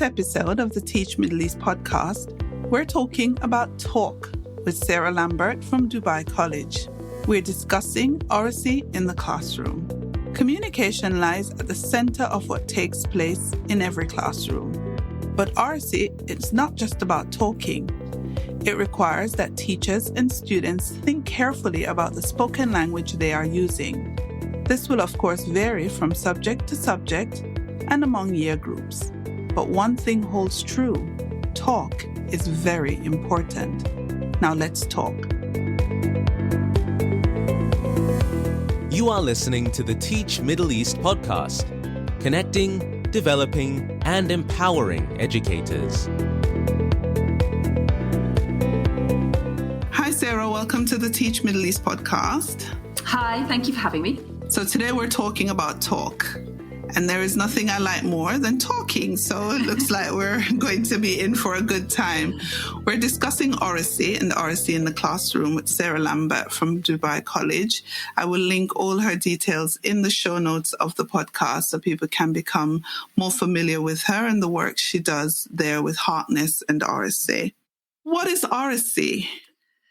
this episode of the Teach Middle East podcast, we're talking about talk with Sarah Lambert from Dubai College. We're discussing oracy in the classroom. Communication lies at the center of what takes place in every classroom. But oracy is not just about talking. It requires that teachers and students think carefully about the spoken language they are using. This will, of course, vary from subject to subject and among year groups. But one thing holds true: talk is very important. Now let's talk. You are listening to the Teach Middle East podcast, connecting, developing, and empowering educators. Hi, Sarah. Welcome to the Teach Middle East podcast. Hi, thank you for having me. So today we're talking about talk. And there is nothing I like more than talking. So it looks like we're going to be in for a good time. We're discussing oracy and oracy in the classroom with Sarah Lambert from Dubai College. I will link all her details in the show notes of the podcast so people can become more familiar with her and the work she does there with Harkness and oracy. What is oracy?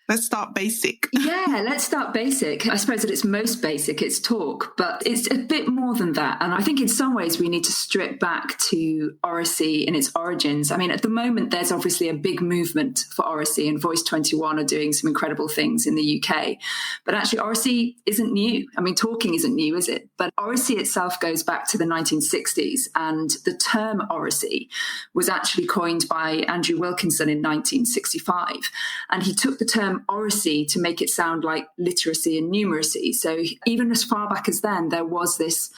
Let's start basic. Yeah, let's start basic. I suppose at its most basic, it's talk, but it's a bit more than that. And I think in some ways we need to strip back to oracy in its origins. I mean, at the moment, there's obviously a big movement for oracy, and Voice 21 are doing some incredible things in the UK. But actually, oracy isn't new. I mean, talking isn't new, is it? But oracy itself goes back to the 1960s. And the term oracy was actually coined by Andrew Wilkinson in 1965. And he took the term oracy to make it sound like literacy and numeracy. So even as far back as then, there was this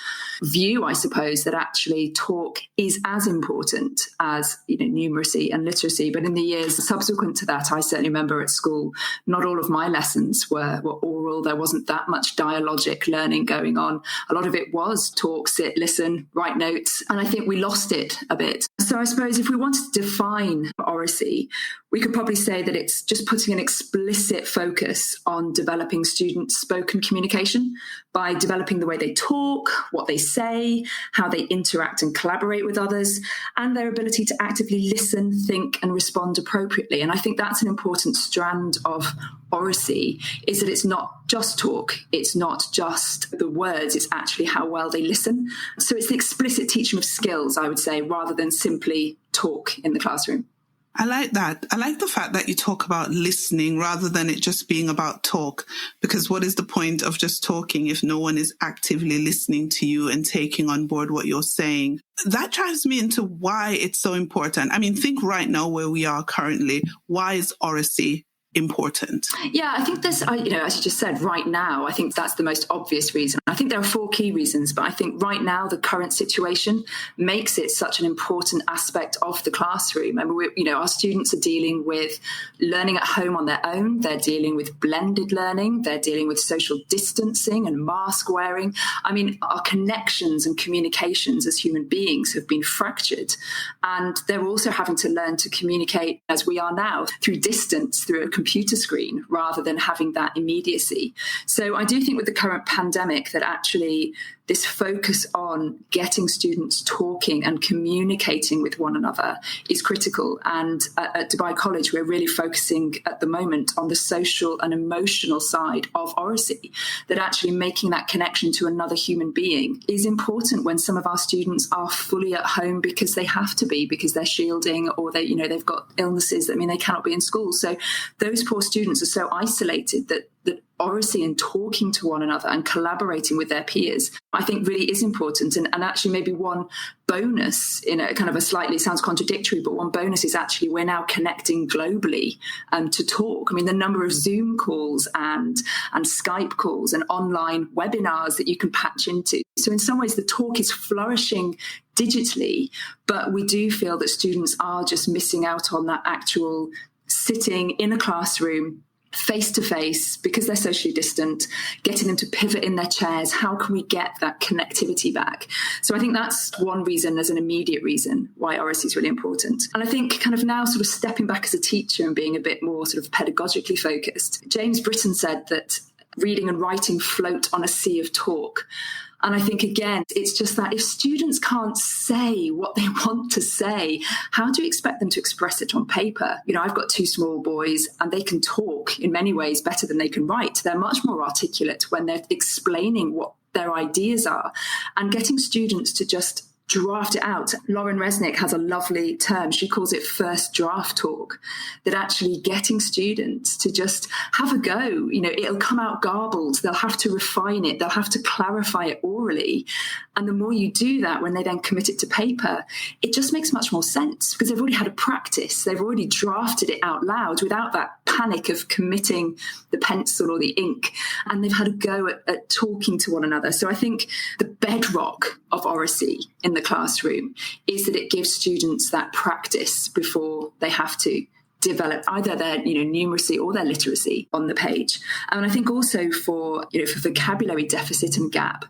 view, I suppose, that actually talk is as important as, numeracy and literacy. But in the years subsequent to that, I certainly remember at school, not all of my lessons were oral. There wasn't that much dialogic learning going on. A lot of it was talk, sit, listen, write notes. And I think we lost it a bit. So I suppose if we wanted to define oracy, we could probably say that it's just putting an explicit focus on developing students' spoken communication by developing the way they talk, what they say, how they interact and collaborate with others, and their ability to actively listen, think, and respond appropriately. And I think that's an important strand of oracy, is that it's not just talk, it's not just the words, it's actually how well they listen. So it's the explicit teaching of skills, I would say, rather than simply talk in the classroom. I like that. I like the fact that you talk about listening rather than it just being about talk, because what is the point of just talking if no one is actively listening to you and taking on board what you're saying? That drives me into why it's so important. I mean, think right now where we are currently. Why is oracy important? Yeah, I think there's, as you just said, right now, I think that's the most obvious reason. I think there are four key reasons, but I think right now the current situation makes it such an important aspect of the classroom. I mean, our students are dealing with learning at home on their own. They're dealing with blended learning. They're dealing with social distancing and mask wearing. I mean, our connections and communications as human beings have been fractured. And they're also having to learn to communicate as we are now through distance, through a computer screen, rather than having that immediacy. So I do think with the current pandemic that actually this focus on getting students talking and communicating with one another is critical. And at Dubai College, we're really focusing at the moment on the social and emotional side of oracy, that actually making that connection to another human being is important when some of our students are fully at home because they have to be, because they're shielding, or they've got illnesses that mean they cannot be in school. So those poor students are so isolated that oracy and talking to one another and collaborating with their peers, I think really is important. And actually maybe one bonus in a kind of a slightly, sounds contradictory, but one bonus is actually we're now connecting globally to talk. I mean, the number of Zoom calls and Skype calls and online webinars that you can patch into. So in some ways, the talk is flourishing digitally, but we do feel that students are just missing out on that actual sitting in a classroom face-to-face, because they're socially distant, getting them to pivot in their chairs. How can we get that connectivity back? So I think that's one reason, as an immediate reason, why oracy is really important. And I think kind of now sort of stepping back as a teacher and being a bit more sort of pedagogically focused, James Britton said that reading and writing float on a sea of talk. And I think, again, it's just that if students can't say what they want to say, how do you expect them to express it on paper? I've got 2 small boys and they can talk in many ways better than they can write. They're much more articulate when they're explaining what their ideas are, and getting students to just draft it out. Lauren Resnick has a lovely term. She calls it first draft talk, that actually getting students to just have a go. It'll come out garbled. They'll have to refine it. They'll have to clarify it orally. And the more you do that, when they then commit it to paper, it just makes much more sense because they've already had a practice. They've already drafted it out loud without that panic of committing the pencil or the ink. And they've had a go at talking to one another. So I think the bedrock of oracy in the classroom is that it gives students that practice before they have to develop either their numeracy or their literacy on the page. And I think also for vocabulary deficit and gap,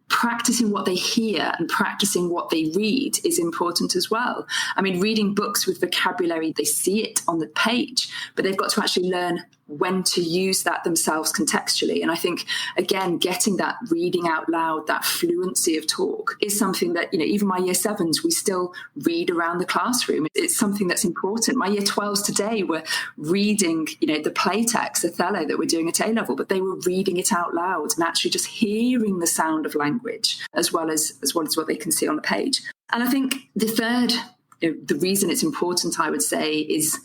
practicing what they hear and practicing what they read is important as well. I mean, reading books with vocabulary, they see it on the page, but they've got to actually learn when to use that themselves contextually. And I think, again, getting that reading out loud, that fluency of talk is something that, even my year 7s, we still read around the classroom. It's something that's important. My year 12s today were reading, the play text, Othello, that we're doing at A-level, but they were reading it out loud and actually just hearing the sound of language as well as what they can see on the page. And I think the third, the reason it's important, I would say, is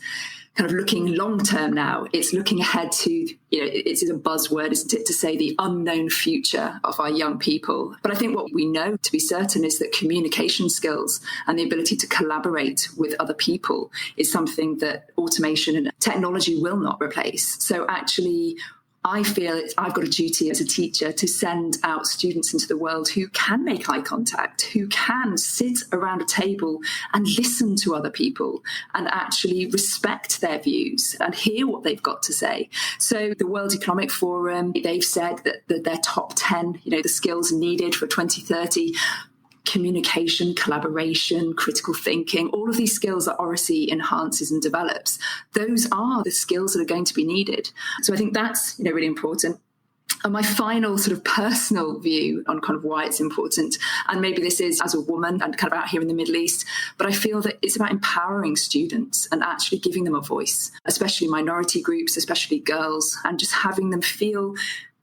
kind of looking long term now. It's looking ahead to, it's a buzzword, isn't it, to say the unknown future of our young people. But I think what we know to be certain is that communication skills and the ability to collaborate with other people is something that automation and technology will not replace. So actually, I feel I've got a duty as a teacher to send out students into the world who can make eye contact, who can sit around a table and listen to other people and actually respect their views and hear what they've got to say. So the World Economic Forum, they've said that their top 10, the skills needed for 2030, communication, collaboration, critical thinking, all of these skills that Oracy enhances and develops, those are the skills that are going to be needed. So I think that's, really important. And my final sort of personal view on kind of why it's important, and maybe this is as a woman and kind of out here in the Middle East, but I feel that it's about empowering students and actually giving them a voice, especially minority groups, especially girls, and just having them feel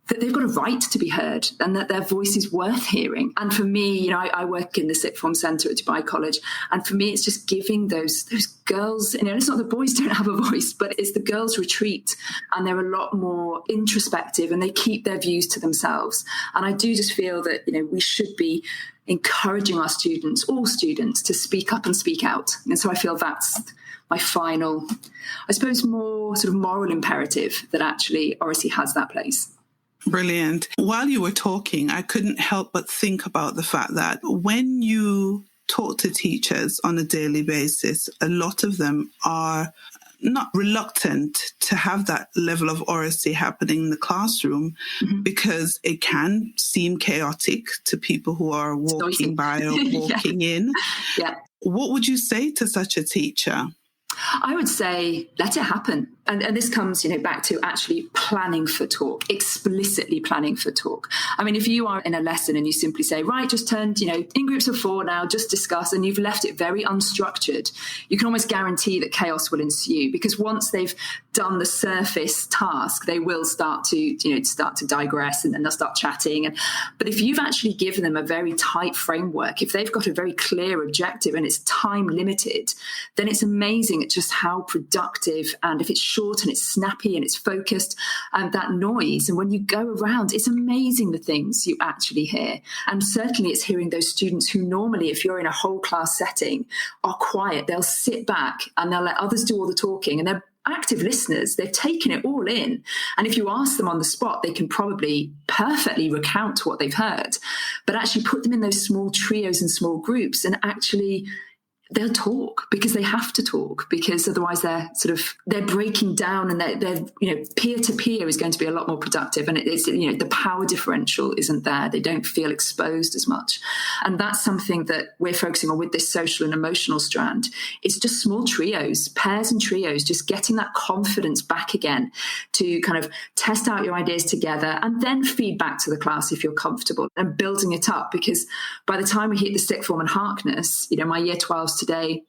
that they've got a right to be heard and that their voice is worth hearing. And for me, I work in the Sixth Form Centre at Dubai College, and for me, it's just giving those girls, it's not the boys don't have a voice, but it's the girls retreat and they're a lot more introspective and they keep their views to themselves. And I do just feel that, we should be encouraging our students, all students, to speak up and speak out. And so I feel that's my final, I suppose, more sort of moral imperative that actually Oracy has that place. Brilliant. While you were talking, I couldn't help but think about the fact that when you talk to teachers on a daily basis, a lot of them are not reluctant to have that level of oracy happening in the classroom because it can seem chaotic to people who are walking by or walking in. Yeah. What would you say to such a teacher? I would say let it happen. And this comes, back to actually planning for talk, explicitly planning for talk. I mean, if you are in a lesson and you simply say, right, just turn, in groups of 4 now, just discuss, and you've left it very unstructured, you can almost guarantee that chaos will ensue, because once they've done the surface task, they will start to digress and then they'll start chatting. But if you've actually given them a very tight framework, if they've got a very clear objective and it's time limited, then it's amazing at just how productive, and if it's short and it's snappy and it's focused, and that noise. And when you go around, it's amazing the things you actually hear. And certainly it's hearing those students who normally, if you're in a whole class setting, are quiet. They'll sit back and they'll let others do all the talking, and they're active listeners. They've taken it all in. And if you ask them on the spot, they can probably perfectly recount what they've heard. But actually put them in those small trios and small groups and actually they'll talk because they have to talk, because otherwise they're breaking down, and they're peer to peer is going to be a lot more productive. And it's the power differential isn't there. They don't feel exposed as much. And that's something that we're focusing on with this social and emotional strand. It's just small trios, pairs and trios, just getting that confidence back again to kind of test out your ideas together and then feed back to the class if you're comfortable, and building it up. Because by the time we hit the sixth form and Harkness, my year 12s today,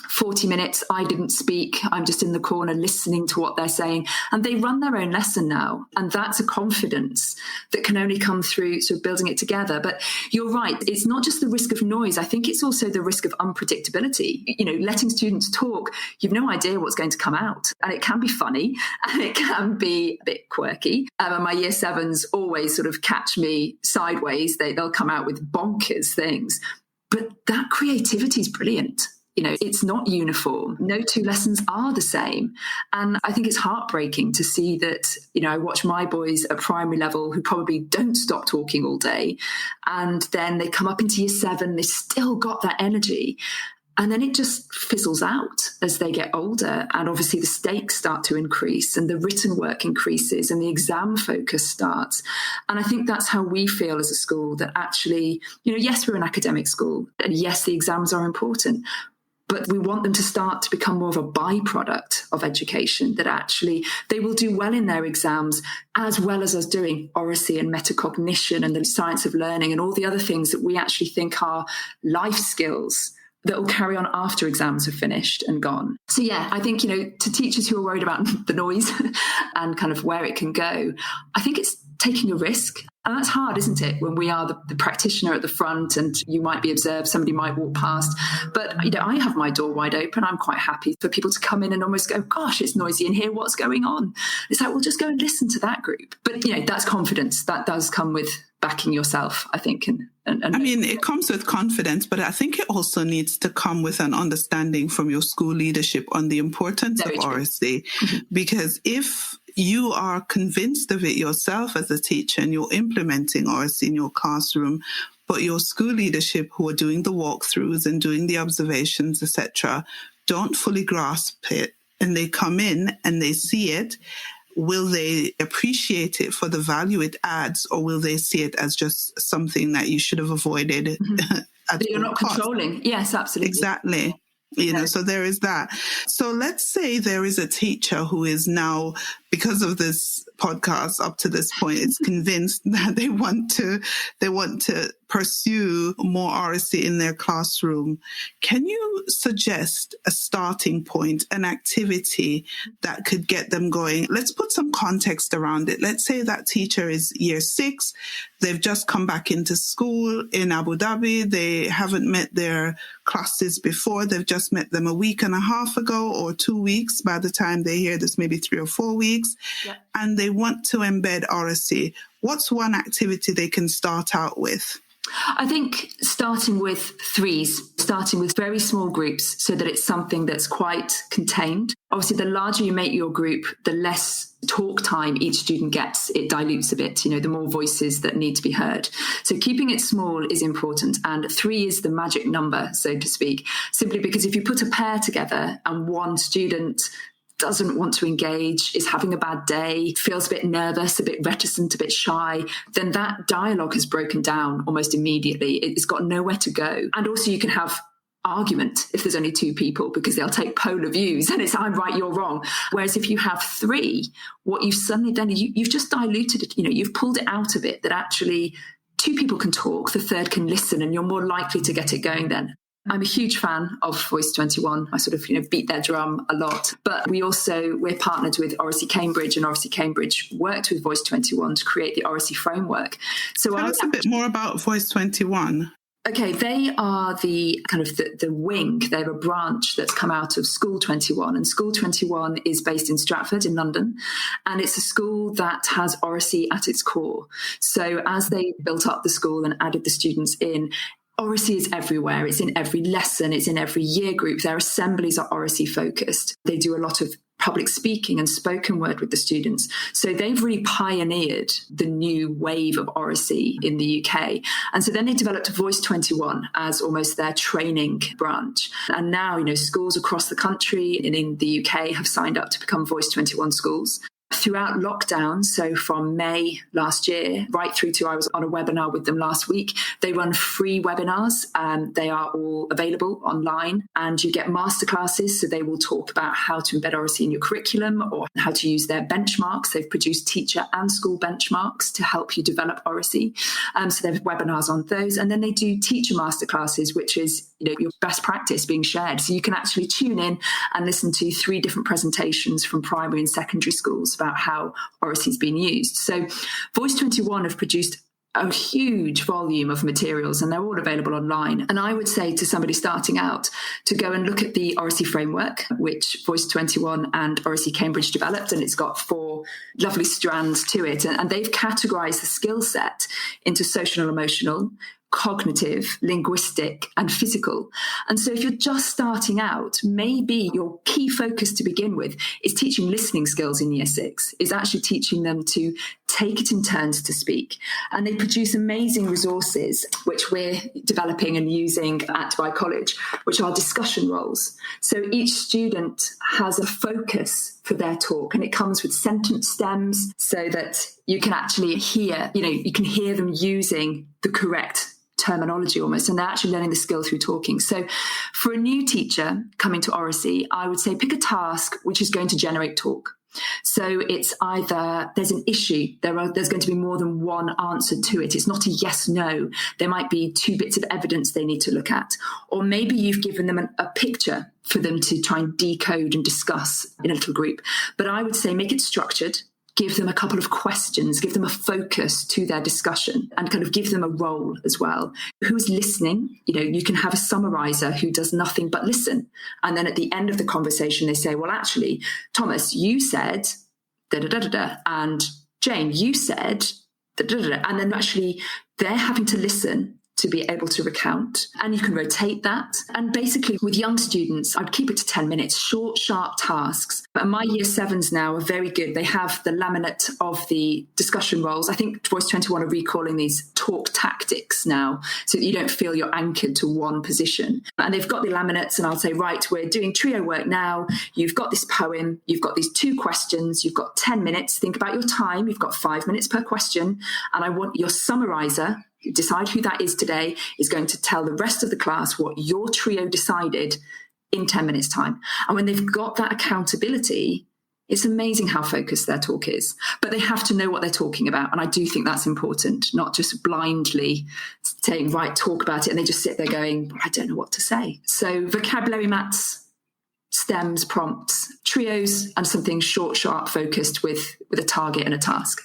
40 minutes, I didn't speak. I'm just in the corner listening to what they're saying. And they run their own lesson now. And that's a confidence that can only come through sort of building it together. But you're right. It's not just the risk of noise. I think it's also the risk of unpredictability. Letting students talk, you've no idea what's going to come out. And it can be funny and it can be a bit quirky. And my year 7s always sort of catch me sideways. They'll come out with bonkers things. But that creativity is brilliant. It's not uniform. No two lessons are the same. And I think it's heartbreaking to see that, I watch my boys at primary level who probably don't stop talking all day. And then they come up into year 7, they still got that energy. And then it just fizzles out as they get older. And obviously the stakes start to increase and the written work increases and the exam focus starts. And I think that's how we feel as a school, that actually, yes, we're an academic school. And yes, the exams are important. But we want them to start to become more of a byproduct of education, that actually they will do well in their exams, as well as us doing oracy and metacognition and the science of learning and all the other things that we actually think are life skills that will carry on after exams are finished and gone. So yeah, I think, to teachers who are worried about the noise and kind of where it can go, I think it's taking a risk. And that's hard, isn't it? When we are the practitioner at the front and you might be observed, somebody might walk past. But, I have my door wide open. I'm quite happy for people to come in and almost go, gosh, it's noisy in here. What's going on? It's like, well, just go and listen to that group. But, that's confidence. That does come with backing yourself, I think. And it comes with confidence, but I think it also needs to come with an understanding from your school leadership on the importance of oracy. Mm-hmm. Because if you are convinced of it yourself as a teacher and you're implementing oracy in your classroom, but your school leadership who are doing the walkthroughs and doing the observations, etc., don't fully grasp it, and they come in and they see it, will they appreciate it for the value it adds, or will they see it as just something that you should have avoided? Mm-hmm. That you're not controlling. Yes, absolutely. Exactly. So there is that. So let's say there is a teacher who is now, because of this podcast up to this point, is convinced that they want to pursue more oracy in their classroom. Can you suggest a starting point, an activity that could get them going? Let's put some context around it. Let's say that teacher is year 6. They've just come back into school in Abu Dhabi. They haven't met their classes before. They've just met them a week and a half ago, or 2 weeks by the time they hear this, maybe 3 or 4 weeks. Yeah. And they want to embed oracy. What's one activity they can start out with? I think starting with 3s, starting with very small groups so that it's something that's quite contained. Obviously, the larger you make your group, the less talk time each student gets. It dilutes a bit, the more voices that need to be heard. So keeping it small is important. And 3 is the magic number, so to speak, simply because if you put a pair together and one student doesn't want to engage, is having a bad day, feels a bit nervous, a bit reticent, a bit shy, then that dialogue has broken down almost immediately. It's got nowhere to go. And also you can have argument if there's only 2 people, because they'll take polar views and it's I'm right, you're wrong. Whereas if you have 3, what you've suddenly done is you've just diluted it, you've pulled it out of it, that actually 2 people can talk, the third can listen, and you're more likely to get it going then. I'm a huge fan of Voice 21. I sort of, beat their drum a lot. But we're partnered with Oracy Cambridge, and Oracy Cambridge worked with Voice 21 to create the Oracy framework. So tell us a bit more about Voice 21. Okay, they are the kind of the wing. They're a branch that's come out of School 21. And School 21 is based in Stratford in London. And it's a school that has oracy at its core. So as they built up the school and added the students in, oracy is everywhere. It's in every lesson. It's in every year group. Their assemblies are oracy focused. They do a lot of public speaking and spoken word with the students. So they've really pioneered the new wave of oracy in the UK. And so then they developed Voice 21 as almost their training branch. And now, schools across the country and in the UK have signed up to become Voice 21 schools. Throughout lockdown, so from May last year, right through to I was on a webinar with them last week, they run free webinars. They are all available online, and you get masterclasses. So they will talk about how to embed oracy in your curriculum or how to use their benchmarks. They've produced teacher and school benchmarks to help you develop oracy. So they have webinars on those. And then they do teacher masterclasses, which is your best practice being shared. So you can actually tune in and listen to 3 different presentations from primary and secondary schools about how oracy is being used. So Voice 21 have produced a huge volume of materials, and they're all available online. And I would say to somebody starting out to go and look at the oracy framework, which Voice 21 and Oracy Cambridge developed, and it's got 4 lovely strands to it. And they've categorized the skill set into social and emotional, cognitive, linguistic, and physical. And so if you're just starting out, maybe your key focus to begin with is teaching listening skills in year 6, is actually teaching them to take it in turns to speak. And they produce amazing resources, which we're developing and using at Dubai College, which are discussion roles. So each student has a focus for their talk, and it comes with sentence stems so that you can actually hear, you can hear them using the correct terminology almost, and they're actually learning the skill through talking. So for a new teacher coming to oracy, I would say pick a task which is going to generate talk. So it's either there's an issue, there's going to be more than one answer to it. It's not a yes, no. There might be 2 bits of evidence they need to look at. Or maybe you've given them a picture for them to try and decode and discuss in a little group. But I would say make it structured. Give them a couple of questions, give them a focus to their discussion, and kind of give them a role as well. Who's listening? You can have a summarizer who does nothing but listen. And then at the end of the conversation, they say, well, actually, Thomas, you said da-da-da-da-da, and Jane, you said da-da-da-da. And then actually they're having to listen to be able to recount, and you can rotate that. And basically with young students, I'd keep it to 10 minutes, short, sharp tasks. But my year 7s now are very good. They have the laminate of the discussion roles. I think Voice 21 are recalling these talk tactics now, so that you don't feel you're anchored to one position. And they've got the laminates, and I'll say, right, we're doing trio work now. You've got this poem, you've got these 2 questions, you've got 10 minutes. Think about your time. You've got 5 minutes per question. And I want your summarizer, decide who that is today, is going to tell the rest of the class what your trio decided in 10 minutes time. And when they've got that accountability, it's amazing how focused their talk is. But they have to know what they're talking about. And I do think that's important, not just blindly saying, right, talk about it. And they just sit there going, I don't know what to say. So vocabulary mats, stems, prompts, trios, and something short, sharp, focused with a target and a task.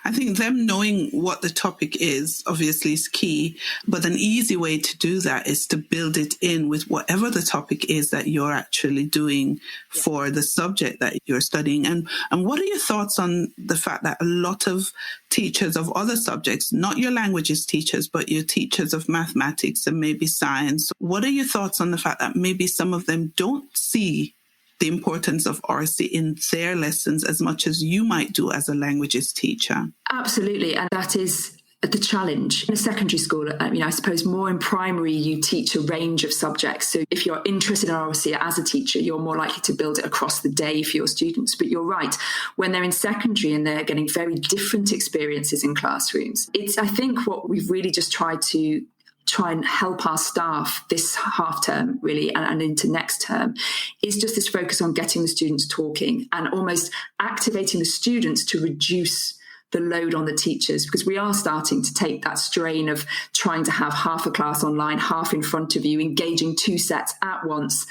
I think them knowing what the topic is obviously is key, but an easy way to do that is to build it in with whatever the topic is that you're actually doing for the subject that you're studying. And what are your thoughts on the fact that a lot of teachers of other subjects, not your languages teachers, but your teachers of mathematics and maybe science, what are your thoughts on the fact that maybe some of them don't see the importance of oracy in their lessons as much as you might do as a languages teacher? Absolutely. And that is the challenge. In a secondary school, I suppose more in primary, you teach a range of subjects. So if you're interested in oracy as a teacher, you're more likely to build it across the day for your students. But you're right. When they're in secondary and they're getting very different experiences in classrooms, I think what we've really just tried to try and help our staff this half term really and into next term is just this focus on getting the students talking and almost activating the students to reduce the load on the teachers, because we are starting to take that strain of trying to have half a class online, half in front of you, engaging 2 sets at once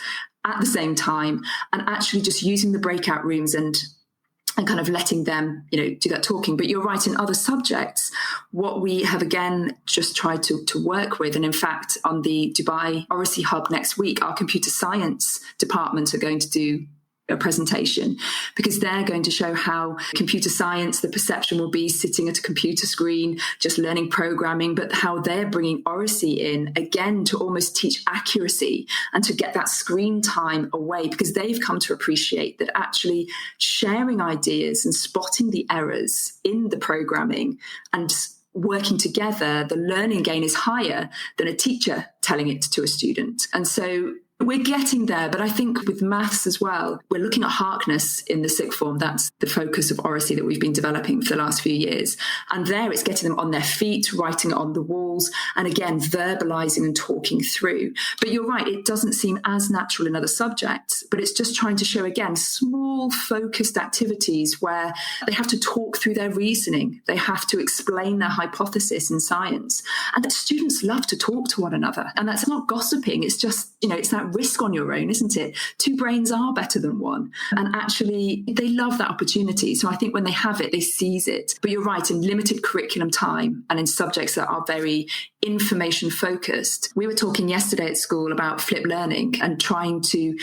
at the same time, and actually just using the breakout rooms and kind of letting them, do that talking. But you're right, in other subjects, what we have again just tried to work with, and in fact, on the Dubai Oracy Hub next week, our computer science department are going to do a presentation, because they're going to show how computer science, the perception will be sitting at a computer screen, just learning programming, but how they're bringing oracy in, again, to almost teach accuracy and to get that screen time away, because they've come to appreciate that actually sharing ideas and spotting the errors in the programming and working together, the learning gain is higher than a teacher telling it to a student. And so we're getting there, but I think with maths as well, we're looking at Harkness in the sixth form. That's the focus of oracy that we've been developing for the last few years. And there it's getting them on their feet, writing it on the walls, and again, verbalizing and talking through. But you're right, it doesn't seem as natural in other subjects, but it's just trying to show, again, small focused activities where they have to talk through their reasoning. They have to explain their hypothesis in science. And students love to talk to one another. And that's not gossiping. It's just, it's that risk on your own, isn't it? Two brains are better than one. And actually, they love that opportunity. So I think when they have it, they seize it. But you're right, in limited curriculum time and in subjects that are very information focused. We were talking yesterday at school about flipped learning and trying to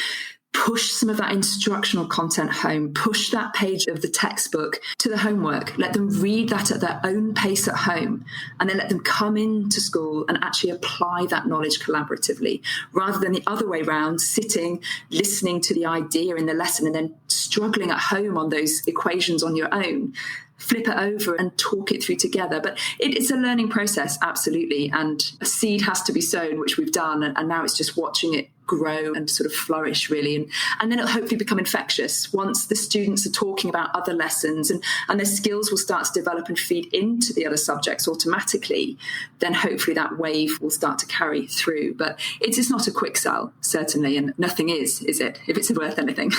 push some of that instructional content home, push that page of the textbook to the homework, let them read that at their own pace at home, and then let them come into school and actually apply that knowledge collaboratively, rather than the other way round, sitting, listening to the idea in the lesson and then struggling at home on those equations on your own. Flip it over and talk it through together. But it's a learning process, absolutely. And a seed has to be sown, which we've done. And now it's just watching it grow and sort of flourish, really. And then it'll hopefully become infectious once the students are talking about other lessons and their skills will start to develop and feed into the other subjects automatically. Then hopefully that wave will start to carry through. But it's not a quick sell, certainly. And nothing is it, if it's worth anything?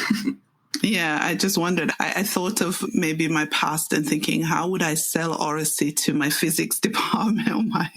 Yeah, I just wondered. I thought of maybe my past and thinking, how would I sell oracy to my physics department or my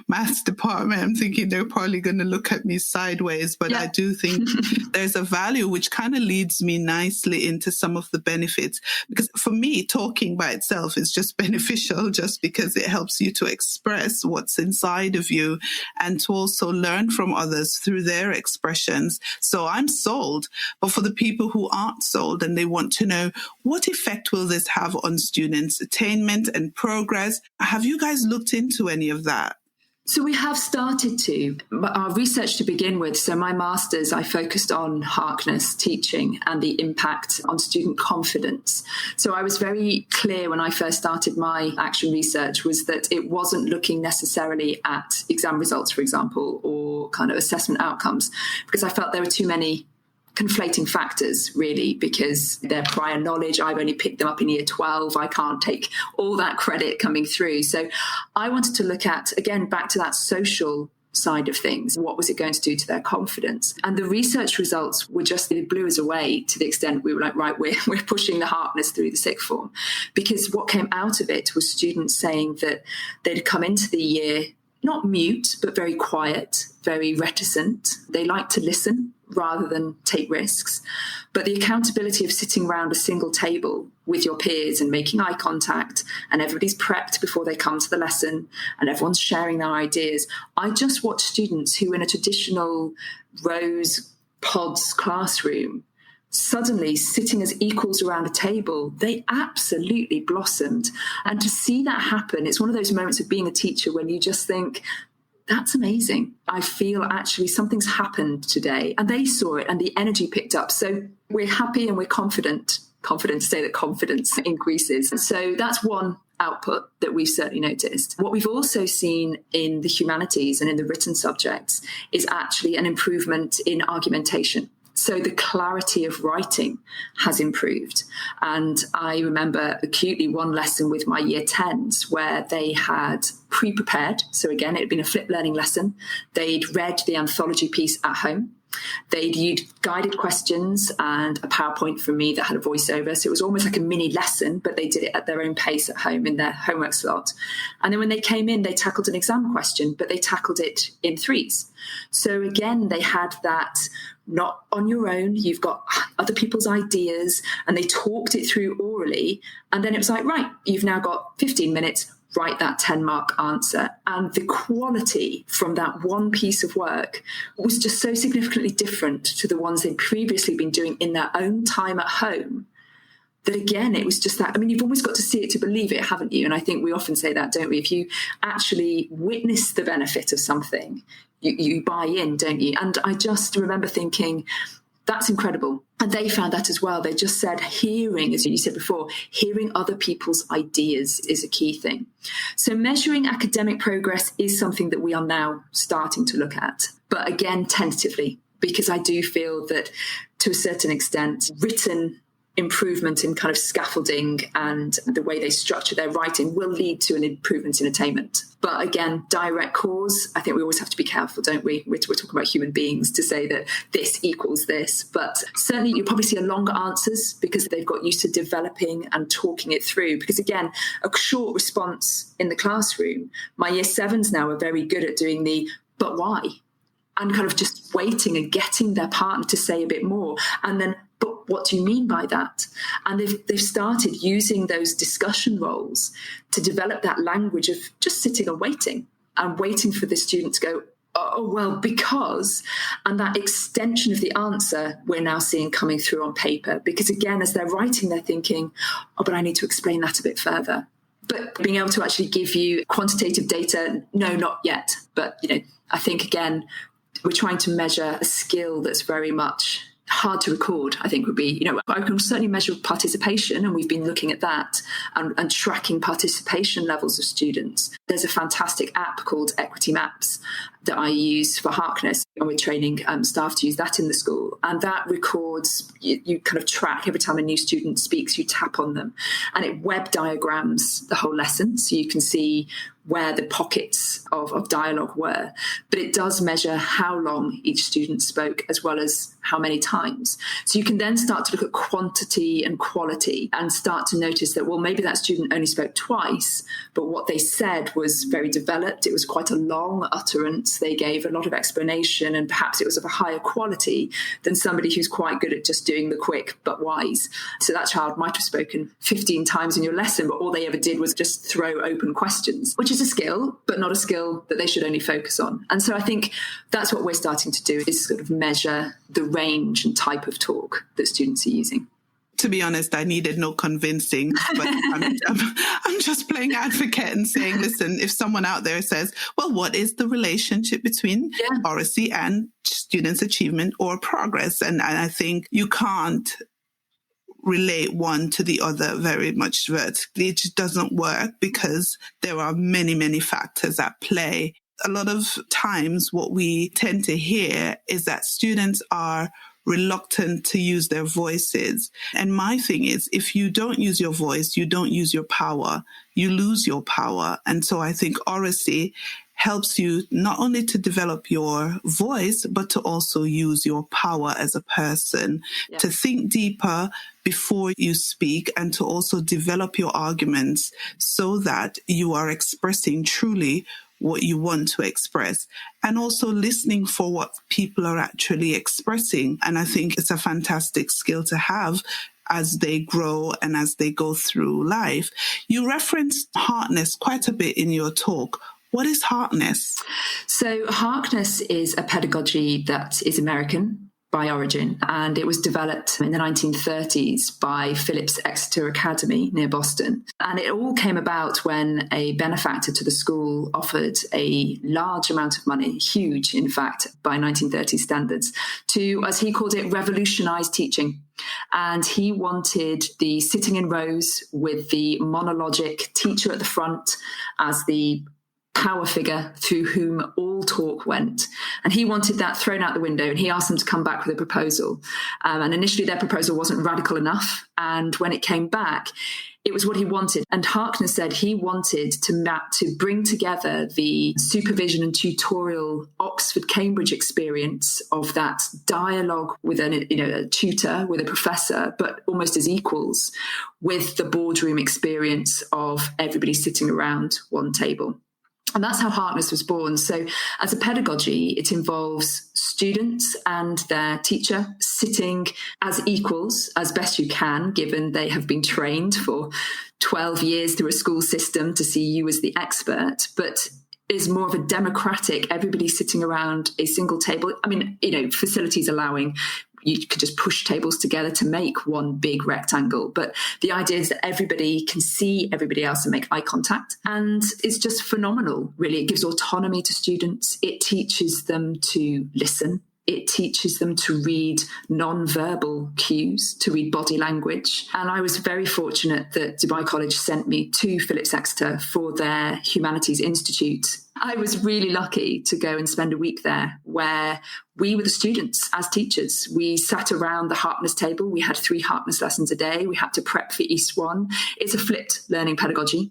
maths department? I'm thinking they're probably going to look at me sideways, but yeah. I do think there's a value which kind of leads me nicely into some of the benefits. Because for me, talking by itself is just beneficial just because it helps you to express what's inside of you and to also learn from others through their expressions. So I'm sold. But for the people who aren't sold, and they want to know, what effect will this have on students' attainment and progress? Have you guys looked into any of that? So we have started to, but our research to begin with, so my master's, I focused on Harkness teaching and the impact on student confidence. So I was very clear when I first started my action research was that it wasn't looking necessarily at exam results, for example, or kind of assessment outcomes, because I felt there were too many conflating factors, really, because their prior knowledge, I've only picked them up in year 12. I can't take all that credit coming through. So I wanted to look at, again, back to that social side of things. What was it going to do to their confidence? And the research results were just, it blew us away to the extent we were like, right, we're pushing the Harkness through the sixth form. Because what came out of it was students saying that they'd come into the year not mute, but very quiet, very reticent. They like to listen rather than take risks. But the accountability of sitting around a single table with your peers and making eye contact, and everybody's prepped before they come to the lesson and everyone's sharing their ideas. I just watch students who in a traditional rows pods classroom, suddenly sitting as equals around a table, they absolutely blossomed. And to see that happen, it's one of those moments of being a teacher when you just think, that's amazing. I feel actually something's happened today. And they saw it and the energy picked up. So we're happy and we're confident to say that confidence increases. So that's one output that we've certainly noticed. What we've also seen in the humanities and in the written subjects is actually an improvement in argumentation. So the clarity of writing has improved. And I remember acutely one lesson with my year 10s where they had pre-prepared. So again, it had been a flipped learning lesson. They'd read the anthology piece at home. They'd used guided questions and a PowerPoint from me that had a voiceover. So it was almost like a mini lesson, but they did it at their own pace at home in their homework slot. And then when they came in, they tackled an exam question, but they tackled it in threes. So again, they had that not on your own, you've got other people's ideas, and they talked it through orally. And then it was like, right, you've now got 15 minutes, write that 10-mark answer. And the quality from that one piece of work was just so significantly different to the ones they'd previously been doing in their own time at home, that again, it was just that, I mean, you've always got to see it to believe it, haven't you? And I think we often say that, don't we? If you actually witness the benefit of something, you buy in, don't you? And I just remember thinking, that's incredible. And they found that as well. They just said hearing, as you said before, hearing other people's ideas is a key thing. So measuring academic progress is something that we are now starting to look at. But again, tentatively, because I do feel that to a certain extent, written improvement in kind of scaffolding and the way they structure their writing will lead to an improvement in attainment. But again, direct cause, I think we always have to be careful, don't we? We're talking about human beings to say that this equals this. But certainly you'll probably see longer answers because they've got used to developing and talking it through. Because again, a short response in the classroom, my year 7s now are very good at doing the, but why? And kind of just waiting and getting their partner to say a bit more. And then, but what do you mean by that? And they've started using those discussion roles to develop that language of just sitting and waiting for the student to go, oh, well, because, and that extension of the answer we're now seeing coming through on paper. Because again, as they're writing, they're thinking, oh, but I need to explain that a bit further. But being able to actually give you quantitative data, no, not yet. But, I think, again, we're trying to measure a skill that's very much hard to record, I think would be, I can certainly measure participation, and we've been looking at that and tracking participation levels of students. There's a fantastic app called Equity Maps that I use for Harkness, and we're training staff to use that in the school. And that records, you kind of track every time a new student speaks, you tap on them, and it web diagrams the whole lesson. So you can see where the pockets of dialogue were. But it does measure how long each student spoke as well as how many times. So you can then start to look at quantity and quality and start to notice that, well, maybe that student only spoke twice, but what they said was very developed. It was quite a long utterance. They gave a lot of explanation, and perhaps it was of a higher quality than somebody who's quite good at just doing the quick but wise. So that child might have spoken 15 times in your lesson, but all they ever did was just throw open questions, which is a skill, but not a skill that they should only focus on. And so I think that's what we're starting to do, is sort of measure the range and type of talk that students are using. To be honest, I needed no convincing, but I'm just playing advocate and saying, listen, if someone out there says, well, what is the relationship between oracy and students' achievement or progress? And I think you can't relate one to the other very much vertically. It just doesn't work because there are many, many factors at play. A lot of times what we tend to hear is that students are reluctant to use their voices. And my thing is, if you don't use your voice, you don't use your power, you lose your power. And so I think oracy helps you not only to develop your voice, but to also use your power as a person, to think deeper before you speak, and to also develop your arguments so that you are expressing truly what you want to express, and also listening for what people are actually expressing. And I think it's a fantastic skill to have as they grow and as they go through life. You referenced Harkness quite a bit in your talk. What is Harkness? So Harkness is a pedagogy that is American by origin, and it was developed in the 1930s by Phillips Exeter Academy near Boston. And it all came about when a benefactor to the school offered a large amount of money, huge, in fact, by 1930s standards, to, as he called it, revolutionize teaching. And he wanted the sitting in rows with the monologic teacher at the front as the power figure through whom all talk went. And he wanted that thrown out the window, and he asked them to come back with a proposal. And initially their proposal wasn't radical enough. And when it came back, it was what he wanted. And Harkness said he wanted to bring together the supervision and tutorial Oxford-Cambridge experience of that dialogue with a tutor, with a professor, but almost as equals, with the boardroom experience of everybody sitting around one table. And that's how Harkness was born. So as a pedagogy, it involves students and their teacher sitting as equals as best you can, given they have been trained for 12 years through a school system to see you as the expert, but is more of a democratic, everybody sitting around a single table. I mean, facilities allowing, you could just push tables together to make one big rectangle. But the idea is that everybody can see everybody else and make eye contact. And it's just phenomenal, really. It gives autonomy to students. It teaches them to listen. It teaches them to read non-verbal cues, to read body language. And I was very fortunate that Dubai College sent me to Phillips Exeter for their Humanities Institute. I was really lucky to go and spend a week there where we were the students as teachers. We sat around the Harkness table. We had 3 Harkness lessons a day. We had to prep for East 1. It's a flipped learning pedagogy.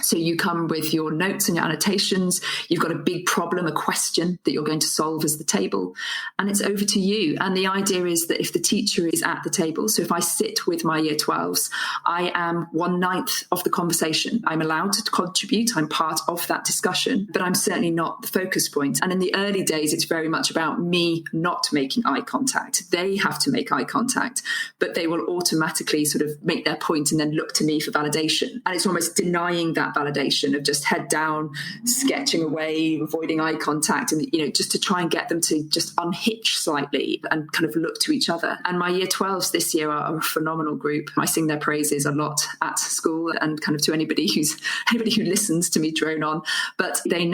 So you come with your notes and your annotations. You've got a big problem, a question that you're going to solve as the table, and it's over to you. And the idea is that if the teacher is at the table, so if I sit with my year 12s, I am 1/9 of the conversation. I'm allowed to contribute. I'm part of that discussion, but I'm certainly not the focus point. And in the early days, it's very much about me not making eye contact. They have to make eye contact, but they will automatically sort of make their point and then look to me for validation. And it's almost denying that validation of just head down, sketching away, avoiding eye contact, and just to try and get them to just unhitch slightly and kind of look to each other. And my year 12s this year are a phenomenal group. I sing their praises a lot at school and kind of to anybody who listens to me drone on. But they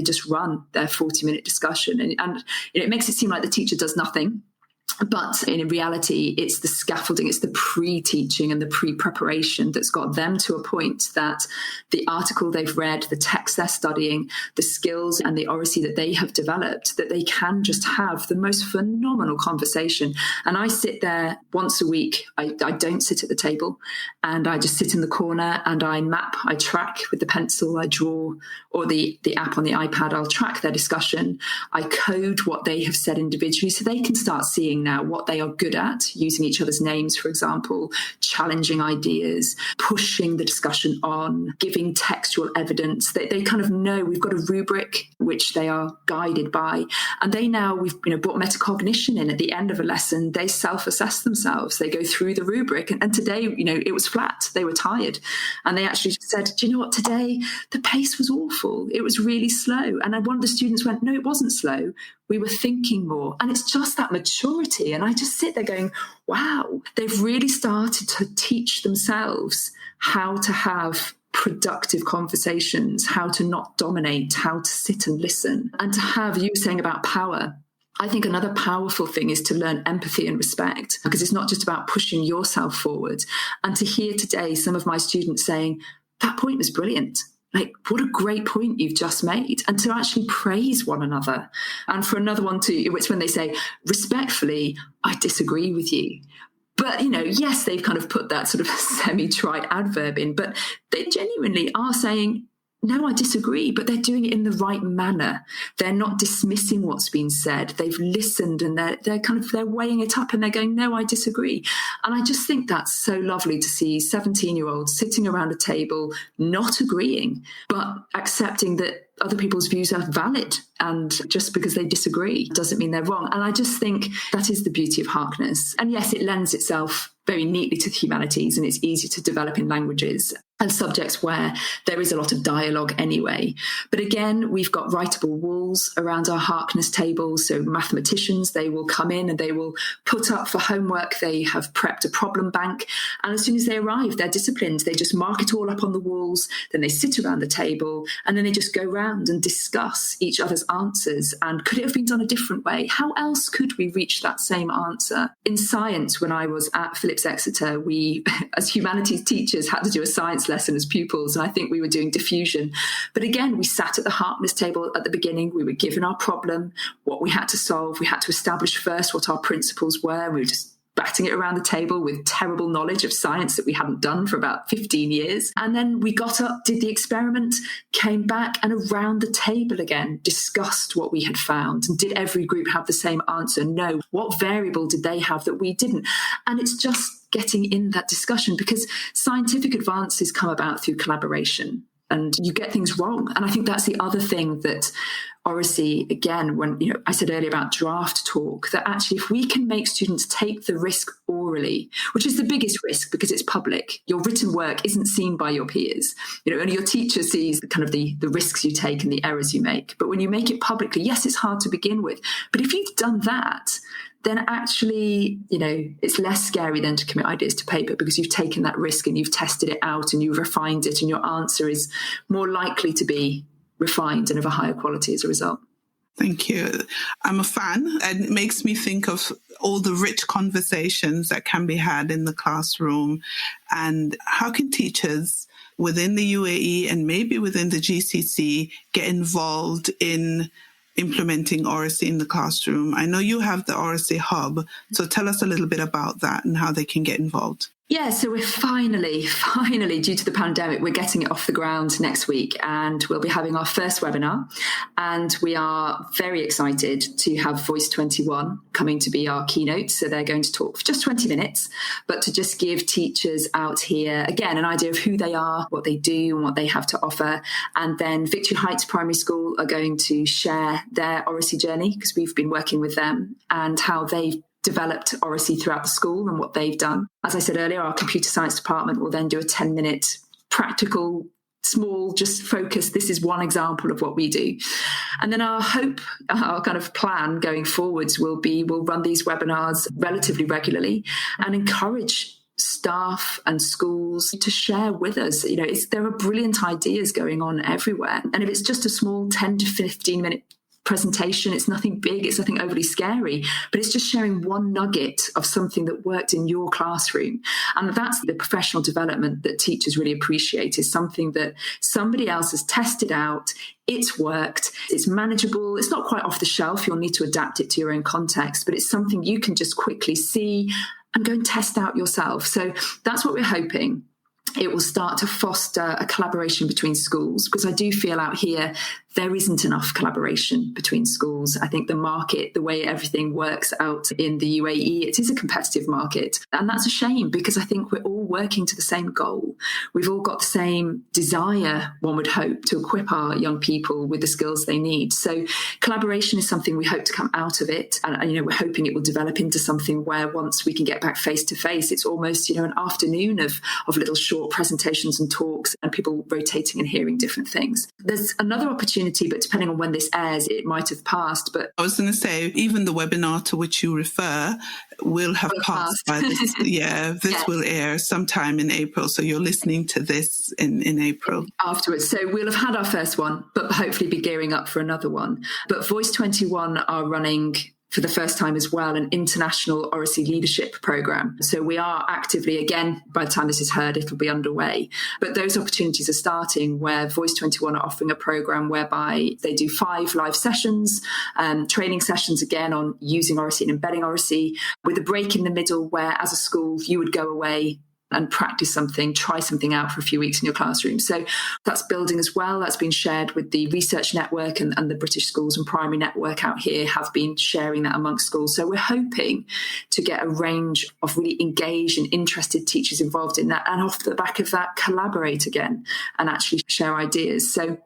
just run their 40-minute discussion, and it makes it seem like the teacher does nothing. But in reality, it's the scaffolding, it's the pre-teaching and the pre-preparation that's got them to a point that the article they've read, the text they're studying, the skills and the oracy that they have developed, that they can just have the most phenomenal conversation. And I sit there once a week. I don't sit at the table, and I just sit in the corner and I map, I track with the pencil, I draw, or the app on the iPad, I'll track their discussion. I code what they have said individually so they can start seeing now what they are good at, using each other's names, for example, challenging ideas, pushing the discussion on, giving textual evidence. They kind of know we've got a rubric which they are guided by. And we've brought metacognition in at the end of a lesson. They self-assess themselves. They go through the rubric. And today, it was flat. They were tired. And they actually said, do you know what, today the pace was awful. It was really slow. And one of the students went, no, it wasn't slow. We were thinking more. And it's just that maturity. And I just sit there going, wow, they've really started to teach themselves how to have productive conversations, how to not dominate, how to sit and listen, and to have, you were saying about power. I think another powerful thing is to learn empathy and respect, because it's not just about pushing yourself forward. And to hear today some of my students saying, that point was brilliant. Like, what a great point you've just made. And to actually praise one another. And for another one too, it's when they say, respectfully, I disagree with you. But, yes, they've kind of put that sort of semi-trite adverb in, but they genuinely are saying, no, I disagree, but they're doing it in the right manner. They're not dismissing what's been said. They've listened and they're weighing it up and they're going, no, I disagree. And I just think that's so lovely to see 17-year-olds sitting around a table, not agreeing, but accepting that other people's views are valid. And just because they disagree doesn't mean they're wrong. And I just think that is the beauty of Harkness. And yes, it lends itself very neatly to the humanities, and it's easy to develop in languages and subjects where there is a lot of dialogue anyway. But again, we've got writable walls around our Harkness tables. So mathematicians, they will come in and they will put up for homework. They have prepped a problem bank. And as soon as they arrive, they're disciplined. They just mark it all up on the walls. Then they sit around the table and then they just go round and discuss each other's answers. And could it have been done a different way? How else could we reach that same answer? In science, when I was at Phillips Exeter, we, as humanities teachers, had to do a science lesson as pupils, and I think we were doing diffusion. But again, we sat at the Harkness table at the beginning. We were given our problem, what we had to solve. We had to establish first what our principles were. We were just batting it around the table with terrible knowledge of science that we hadn't done for about 15 years. And then we got up, did the experiment, came back, and around the table again discussed what we had found. And did every group have the same answer? No. What variable did they have that we didn't? And it's just getting in that discussion, because scientific advances come about through collaboration. and you get things wrong. And I think that's the other thing that Oracy, again, when I said earlier about draft talk, that actually if we can make students take the risk orally, which is the biggest risk because it's public, your written work isn't seen by your peers. Only your teacher sees kind of the risks you take and the errors you make. But when you make it publicly, yes, it's hard to begin with. But if you've done that, then actually, it's less scary than to commit ideas to paper because you've taken that risk and you've tested it out and you've refined it, and your answer is more likely to be refined and of a higher quality as a result. Thank you. I'm a fan, and it makes me think of all the rich conversations that can be had in the classroom, and how can teachers within the UAE and maybe within the GCC get involved in implementing Oracy in the classroom. I know you have the Oracy Hub, so tell us a little bit about that and how they can get involved. Yeah, so we're finally, due to the pandemic, we're getting it off the ground next week, and we'll be having our first webinar. And we are very excited to have Voice 21 coming to be our keynote. So they're going to talk for just 20 minutes, but to just give teachers out here, again, an idea of who they are, what they do, and what they have to offer. And then Victory Heights Primary School are going to share their Oracy journey, because we've been working with them, and how they've developed Oracy throughout the school and what they've done. As I said earlier, our computer science department will then do a 10-minute practical, small, just focus. This is one example of what we do. And then our hope, our kind of plan going forwards will be, we'll run these webinars relatively regularly and encourage staff and schools to share with us. There are brilliant ideas going on everywhere. And if it's just a small 10 to 15 minute presentation, it's nothing big, it's nothing overly scary, but it's just sharing one nugget of something that worked in your classroom. And that's the professional development that teachers really appreciate, is something that somebody else has tested out, it's worked, it's manageable, it's not quite off the shelf, you'll need to adapt it to your own context, but it's something you can just quickly see and go and test out yourself. So that's what we're hoping. It will start to foster a collaboration between schools, because I do feel out here there isn't enough collaboration between schools. I think the market, the way everything works out in the UAE, it is a competitive market. And that's a shame, because I think we're all working to the same goal. We've all got the same desire, one would hope, to equip our young people with the skills they need. So collaboration is something we hope to come out of it. And we're hoping it will develop into something where once we can get back face to face, it's almost, an afternoon of little short presentations and talks and people rotating and hearing different things. There's another opportunity, but depending on when this airs, it might have passed. But I was going to say, even the webinar to which you refer will have passed by this. This will air sometime in April. So you're listening to this in April. Afterwards. So we'll have had our first one, but hopefully be gearing up for another one. But Voice 21 are running for the first time as well, an international Oracy leadership program. So we are actively, again, by the time this is heard, it'll be underway. But those opportunities are starting, where Voice 21 are offering a program whereby they do 5 live sessions, training sessions again on using Oracy and embedding Oracy, with a break in the middle where as a school you would go away and practice something, try something out for a few weeks in your classroom. So that's building as well. That's been shared with the Research Network, and the British Schools and Primary Network out here have been sharing that amongst schools. So we're hoping to get a range of really engaged and interested teachers involved in that, and off the back of that, collaborate again and actually share ideas. So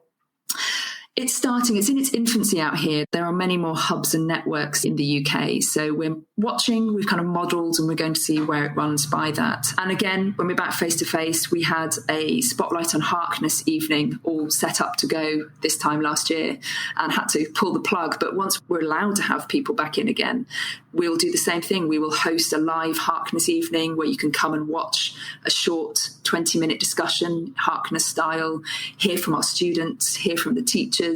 it's starting, it's in its infancy out here. There are many more hubs and networks in the UK. So we're watching, we've kind of modelled, and we're going to see where it runs by that. And again, when we're back face to face, we had a spotlight on Harkness evening all set up to go this time last year and had to pull the plug. But once we're allowed to have people back in again, we'll do the same thing. We will host a live Harkness evening where you can come and watch a short 20-minute discussion, Harkness style, hear from our students, hear from the teachers,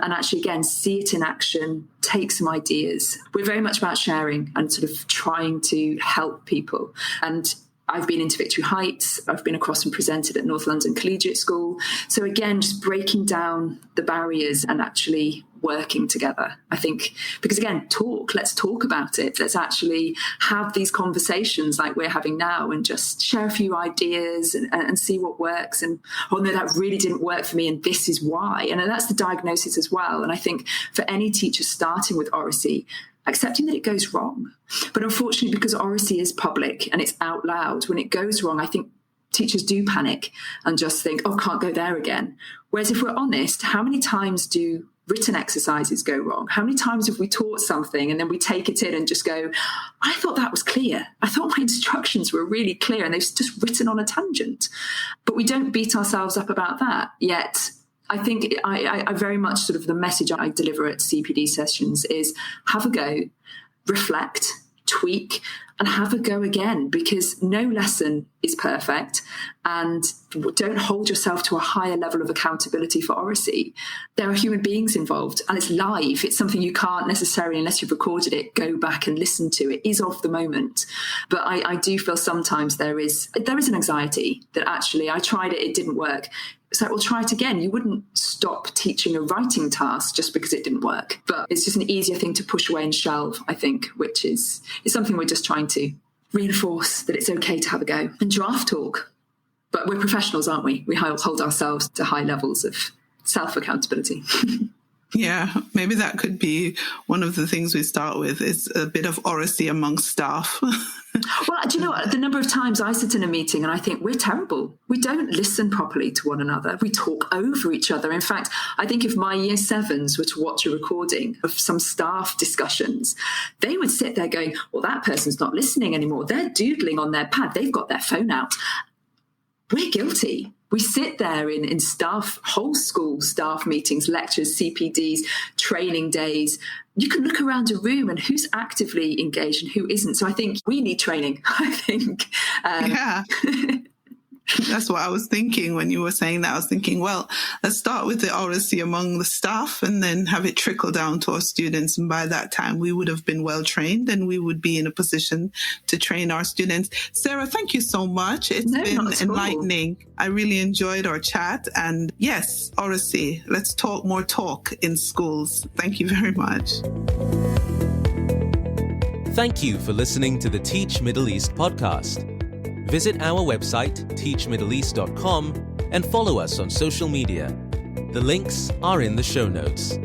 and actually, again, see it in action, take some ideas. We're very much about sharing and sort of trying to help people. And I've been into Victory Heights. I've been across and presented at North London Collegiate School. So again, just breaking down the barriers and actually working together, I think, because again, let's talk about it. Let's actually have these conversations like we're having now and just share a few ideas and see what works. And, oh no, that really didn't work for me, and this is why. And that's the diagnosis as well. And I think for any teacher starting with Oracy, accepting that it goes wrong. But unfortunately, because Oracy is public and it's out loud, when it goes wrong, I think teachers do panic and just think, oh, can't go there again. Whereas if we're honest, how many times do written exercises go wrong? How many times have we taught something and then we take it in and just go, I thought that was clear. I thought my instructions were really clear and they've just written on a tangent. But we don't beat ourselves up about that. Yet I think I very much sort of the message I deliver at CPD sessions is have a go, reflect, tweak, and have a go again, because no lesson is perfect, and don't hold yourself to a higher level of accountability for oracy. There are human beings involved and it's live. It's something you can't necessarily, unless you've recorded it, go back and listen to. It is of the moment. But I do feel sometimes there is an anxiety that actually I tried it didn't work. So we'll try it again. You wouldn't stop teaching a writing task just because it didn't work. But it's just an easier thing to push away and shelve, I think, which is something we're just trying to reinforce, that it's okay to have a go. And draft talk. But we're professionals, aren't we? We hold ourselves to high levels of self-accountability. Yeah, maybe that could be one of the things we start with, is a bit of oracy amongst staff. Well, do you know what? The number of times I sit in a meeting and I think we're terrible. We don't listen properly to one another. We talk over each other. In fact, I think if my year 7s were to watch a recording of some staff discussions, they would sit there going, well, that person's not listening anymore. They're doodling on their pad. They've got their phone out. We're guilty. We sit there in staff, whole school staff meetings, lectures, CPDs, training days. You can look around a room and who's actively engaged and who isn't. So I think we need training, I think. Yeah. That's what I was thinking when you were saying that. I was thinking, well, let's start with the oracy among the staff and then have it trickle down to our students. And by that time, we would have been well trained and we would be in a position to train our students. Sarah, thank you so much. It's been enlightening. I really enjoyed our chat. And yes, oracy. Let's talk more talk in schools. Thank you very much. Thank you for listening to the Teach Middle East podcast. Visit our website, teachmiddleeast.com, and follow us on social media. The links are in the show notes.